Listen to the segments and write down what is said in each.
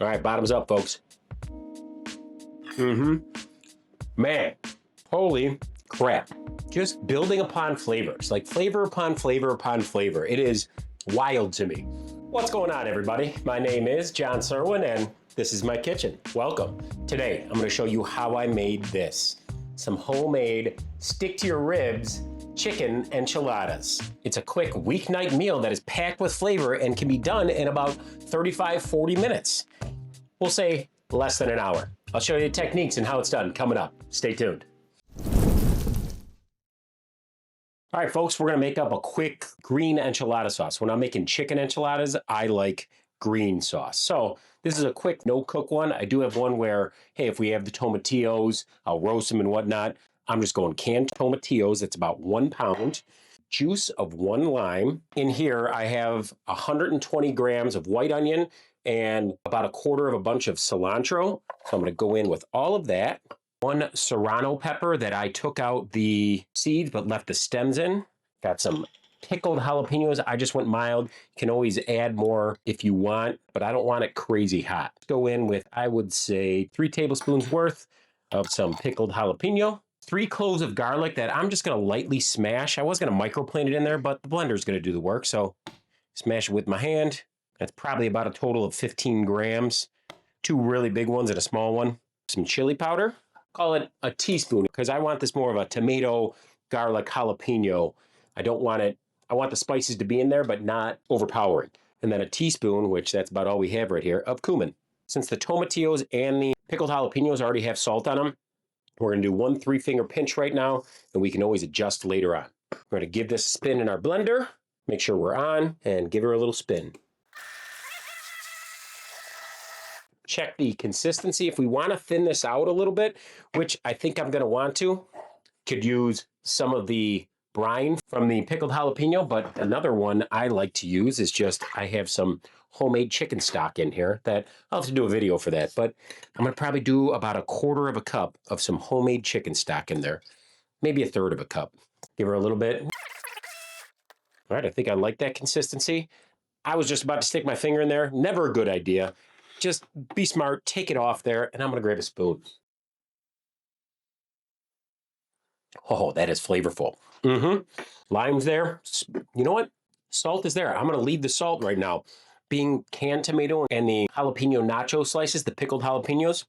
All right, bottoms up, folks. Man, holy crap. Just building upon flavors, like flavor upon flavor upon flavor. It is wild to me. What's going on, everybody? My name is John Serwin, and this is my kitchen. Welcome. Today, I'm gonna show you how I made this. Some homemade, stick to your ribs, chicken enchiladas. It's a quick weeknight meal that is packed with flavor and can be done in about 35-40 minutes. We'll say less than an hour. I'll show you the techniques and how it's done coming up. Stay tuned. All right, folks, we're gonna make up a quick green enchilada sauce. When I'm making chicken enchiladas, I like green sauce. So this is a quick no-cook one. I do have one where, hey, if we have the tomatillos, I'll roast them and whatnot. I'm just going canned tomatillos. It's about 1 pound. Juice of 1 lime. In here, I have 120 grams of white onion and about 1/4 of a bunch of cilantro. So I'm gonna go in with all of that. 1 serrano pepper that I took out the seeds but left the stems in. Got some pickled jalapenos. I just went mild. You can always add more if you want, but I don't want it crazy hot. Go in with, I would say, 3 tablespoons worth of some pickled jalapeno. 3 cloves of garlic that I'm just gonna lightly smash. I was gonna microplane it in there, but the blender's gonna do the work, so smash it with my hand. That's probably about a total of 15 grams. 2 really big ones and a small one. Some chili powder. Call it a teaspoon because I want this more of a tomato, garlic, jalapeno. I don't want it, I want the spices to be in there, but not overpowering. And then a teaspoon, which that's about all we have right here, of cumin. Since the tomatillos and the pickled jalapenos already have salt on them, we're gonna do 1 3-finger pinch right now, and we can always adjust later on. We're gonna give this a spin in our blender, make sure we're on, and give her a little spin. Check the consistency. If we want to thin this out a little bit, which I think I'm going to want to, could use some of the brine from the pickled jalapeno, but another one I like to use is just, I have some homemade chicken stock in here that I'll have to do a video for that, but I'm going to probably do about 1/4 of a cup of some homemade chicken stock in there, maybe 1/3 of a cup. Give her a little bit. All right, I think I like that consistency. I was just about to stick my finger in there. Never a good idea. Just be smart, take it off there, and I'm gonna grab a spoon. Oh, that is flavorful. Lime's there. You know what? Salt is there. I'm gonna leave the salt right now. Being canned tomato and the jalapeno nacho slices, the pickled jalapenos,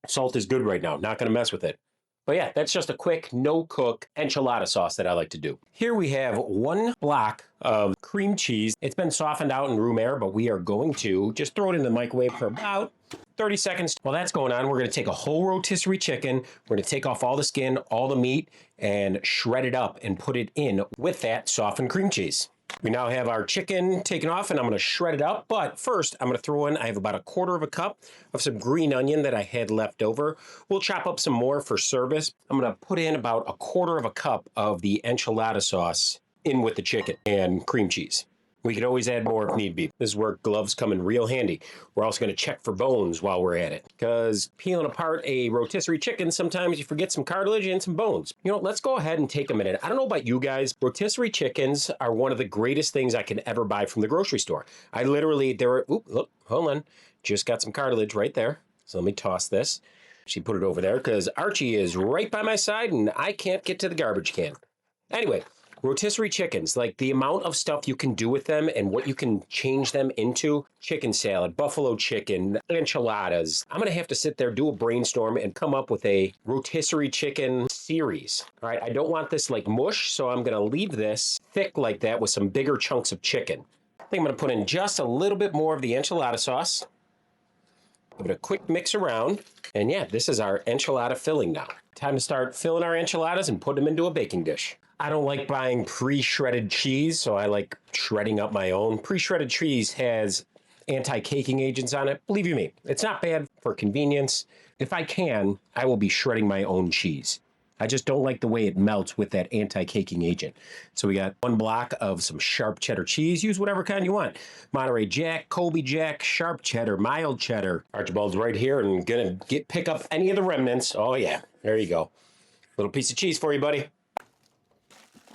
salt is good right now. Not gonna mess with it. But yeah, that's just a quick, no-cook enchilada sauce that I like to do. Here we have 1 block of cream cheese. It's been softened out in room air, but we are going to just throw it in the microwave for about 30 seconds. While that's going on, we're gonna take a whole rotisserie chicken. We're gonna take off all the skin, all the meat, and shred it up and put it in with that softened cream cheese. We now have our chicken taken off and I'm gonna shred it up, but first I'm gonna throw in, I have about 1/4 of a cup of some green onion that I had left over. We'll chop up some more for service. I'm gonna put in about 1/4 of a cup of the enchilada sauce in with the chicken and cream cheese. We could always add more if need be. This is where gloves come in real handy. We're also gonna check for bones while we're at it, because peeling apart a rotisserie chicken, sometimes you forget some cartilage and some bones. You know, let's go ahead and take a minute. I don't know about you guys, rotisserie chickens are one of the greatest things I can ever buy from the grocery store. I literally, look, hold on. Just got some cartilage right there. So let me toss this. She put it over there because Archie is right by my side and I can't get to the garbage can. Anyway, rotisserie chickens, like the amount of stuff you can do with them and what you can change them into, chicken salad, buffalo chicken, enchiladas. I'm gonna have to sit there, do a brainstorm, and come up with a rotisserie chicken series. All right, I don't want this like mush, so I'm gonna leave this thick like that with some bigger chunks of chicken. I think I'm gonna put in just a little bit more of the enchilada sauce. Give it a quick mix around. And yeah, this is our enchilada filling now. Time to start filling our enchiladas and put them into a baking dish. I don't like buying pre-shredded cheese, so I like shredding up my own. Pre-shredded cheese has anti-caking agents on it. Believe you me, it's not bad for convenience. If I can, I will be shredding my own cheese. I just don't like the way it melts with that anti-caking agent. So we got 1 block of some sharp cheddar cheese. Use whatever kind you want. Monterey Jack, Colby Jack, sharp cheddar, mild cheddar. Archibald's right here and gonna pick up any of the remnants. Oh yeah, there you go. Little piece of cheese for you, buddy.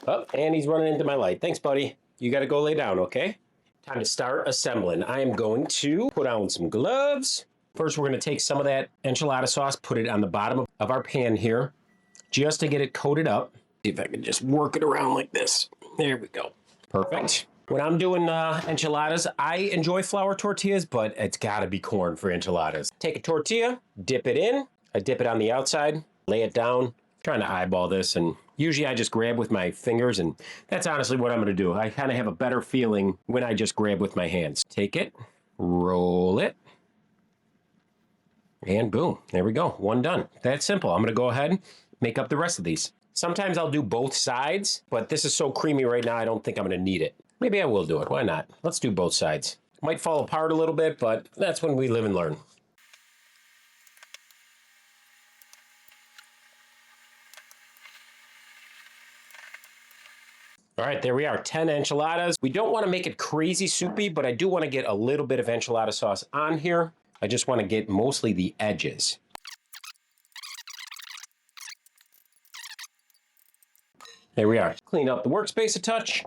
Oh, and he's running into my light. Thanks, buddy. You gotta go lay down, okay? Time to start assembling. I am going to put on some gloves. First, we're going to take some of that enchilada sauce, put it on the bottom of our pan here, just to get it coated up. See if I can just work it around like this. There we go. Perfect. When I'm doing enchiladas, I enjoy flour tortillas, but it's got to be corn for enchiladas. Take a tortilla, dip it in. I dip it on the outside, lay it down. Trying to eyeball this, and usually I just grab with my fingers, and that's honestly what I'm going to do. I kind of have a better feeling when I just grab with my hands. Take it, roll it, and boom, there we go. One done. That's simple. I'm going to go ahead and make up the rest of these. Sometimes I'll do both sides, but this is so creamy right now, I don't think I'm going to need it. Maybe I will do it. Why not? Let's do both sides. Might fall apart a little bit, but that's when we live and learn. All right, there we are, 10 enchiladas. We don't want to make it crazy soupy, but I do want to get a little bit of enchilada sauce on here. I just want to get mostly the edges. There we are. Clean up the workspace a touch.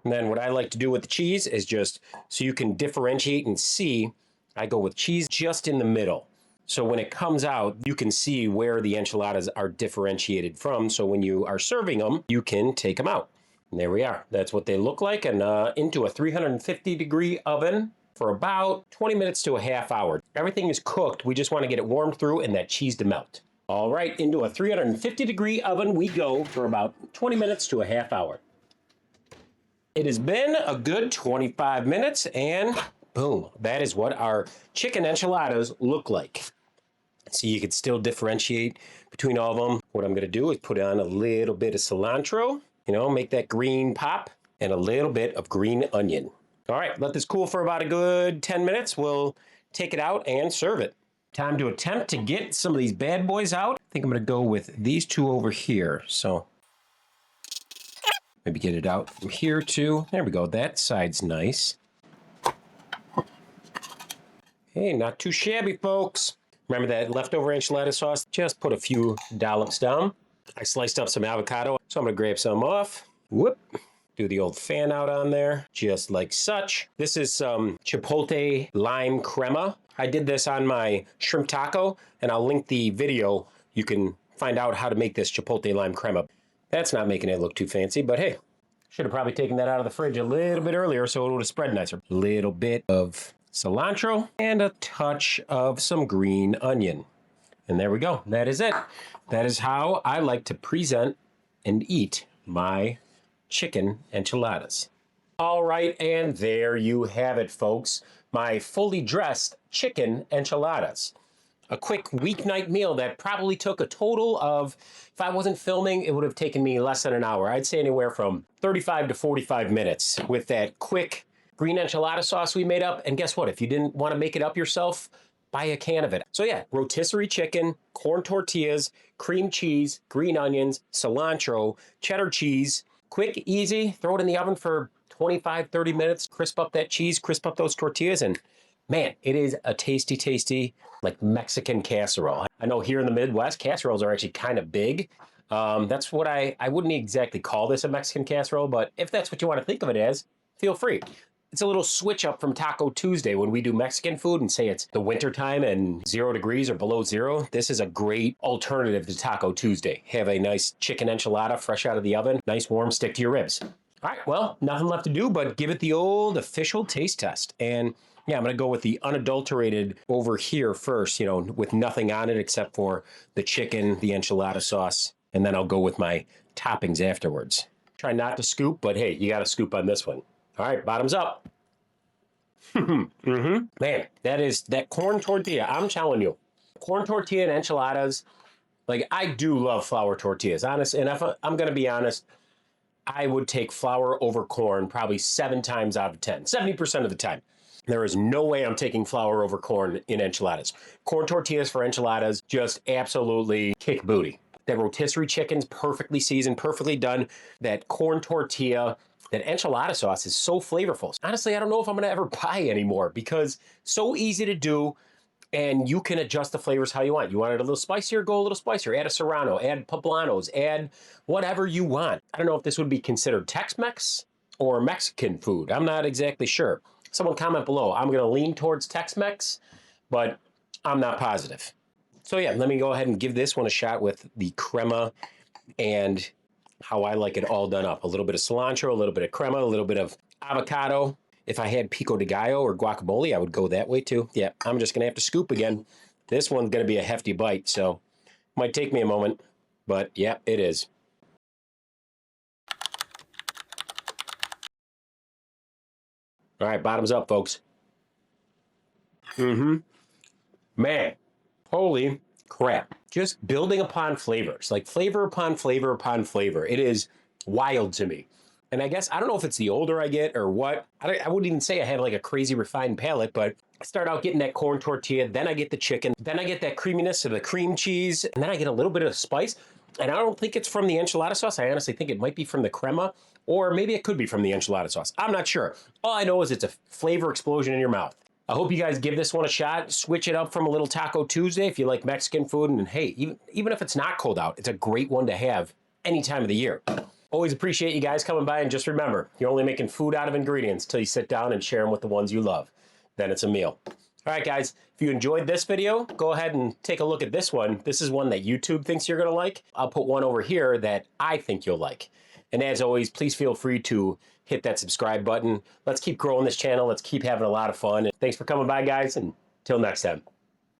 And then what I like to do with the cheese is just so you can differentiate and see, I go with cheese just in the middle. So when it comes out, you can see where the enchiladas are differentiated from. So when you are serving them, you can take them out. And there we are. That's what they look like. And into a 350-degree oven for about 20 minutes to a half hour. Everything is cooked. We just want to get it warmed through and that cheese to melt. All right, into a 350-degree oven we go for about 20 minutes to a half hour. It has been a good 25 minutes and boom, that is what our chicken enchiladas look like. So you can still differentiate between all of them. What I'm going to do is put on a little bit of cilantro, make that green pop, and a little bit of green onion. All right, let this cool for about a good 10 minutes. We'll take it out and serve it. Time to attempt to get some of these bad boys out. I think I'm going to go with these two over here. So maybe get it out from here too. There we go. That side's nice. Hey, not too shabby, folks. Remember that leftover enchilada sauce? Just put a few dollops down. I sliced up some avocado, so I'm gonna grab some off. Whoop. Do the old fan out on there, just like such. This is some chipotle lime crema. I did this on my shrimp taco, and I'll link the video. You can find out how to make this chipotle lime crema. That's not making it look too fancy, but hey, should have probably taken that out of the fridge a little bit earlier so it would have spread nicer. Little bit of cilantro and a touch of some green onion. And there we go. That is it. That is how I like to present and eat my chicken enchiladas. All right, and there you have it, folks. My fully dressed chicken enchiladas. A quick weeknight meal that probably took a total of, if I wasn't filming, it would have taken me less than an hour. I'd say anywhere from 35 to 45 minutes with that quick green enchilada sauce we made up. And guess what? If you didn't want to make it up yourself, buy a can of it. So yeah, rotisserie chicken, corn tortillas, cream cheese, green onions, cilantro, cheddar cheese. Quick, easy, throw it in the oven for 25, 30 minutes, crisp up that cheese, crisp up those tortillas, and man, it is a tasty, tasty, like Mexican casserole. I know here in the Midwest, casseroles are actually kind of big. That's what I wouldn't exactly call this a Mexican casserole, but if that's what you want to think of it as, feel free. It's a little switch up from Taco Tuesday when we do Mexican food and say it's the winter time and 0 degrees or below zero. This is a great alternative to Taco Tuesday. Have a nice chicken enchilada fresh out of the oven, nice warm stick to your ribs. All right, well, nothing left to do but give it the old official taste test. And yeah, I'm going to go with the unadulterated over here first, with nothing on it except for the chicken, the enchilada sauce, and then I'll go with my toppings afterwards. Try not to scoop, but hey, you got to scoop on this one. All right, bottoms up. Man, that corn tortilla, I'm telling you, corn tortilla and enchiladas, like I do love flour tortillas, honest. And if I'm going to be honest, I would take flour over corn probably 7 times out of 10, 70% of the time. There is no way I'm taking flour over corn in enchiladas. Corn tortillas for enchiladas, just absolutely kick booty. That rotisserie chicken's perfectly seasoned, perfectly done. That corn tortilla, that enchilada sauce is so flavorful. Honestly, I don't know if I'm going to ever buy anymore because so easy to do and you can adjust the flavors how you want. You want it a little spicier, go a little spicier. Add a serrano, add poblanos, add whatever you want. I don't know if this would be considered Tex-Mex or Mexican food. I'm not exactly sure. Someone comment below. I'm going to lean towards Tex-Mex, but I'm not positive. So yeah, let me go ahead and give this one a shot with the crema and how I like it all done up. A little bit of cilantro, a little bit of crema, a little bit of avocado. If I had pico de gallo or guacamole, I would go that way too. Yeah, I'm just going to have to scoop again. This one's going to be a hefty bite, so might take me a moment, but yeah, it is. All right, bottoms up, folks. Man, holy crap. Just building upon flavors, like flavor upon flavor upon flavor. It is wild to me. And I guess, I don't know if it's the older I get or what. I wouldn't even say I have like a crazy refined palate, but I start out getting that corn tortilla, then I get the chicken, then I get that creaminess of the cream cheese, and then I get a little bit of spice. And I don't think it's from the enchilada sauce. I honestly think it might be from the crema, or maybe it could be from the enchilada sauce. I'm not sure. All I know is it's a flavor explosion in your mouth. I hope you guys give this one a shot. Switch it up from a little Taco Tuesday if you like Mexican food. And hey, even if it's not cold out, it's a great one to have any time of the year. Always appreciate you guys coming by, and just remember, you're only making food out of ingredients till you sit down and share them with the ones you love. Then it's a meal. All right, guys, if you enjoyed this video, go ahead and take a look at this one. This is one that YouTube thinks you're gonna like. I'll put one over here that I think you'll like. And as always, please feel free to hit that subscribe button. Let's keep growing this channel. Let's keep having a lot of fun. And thanks for coming by, guys, and till next time.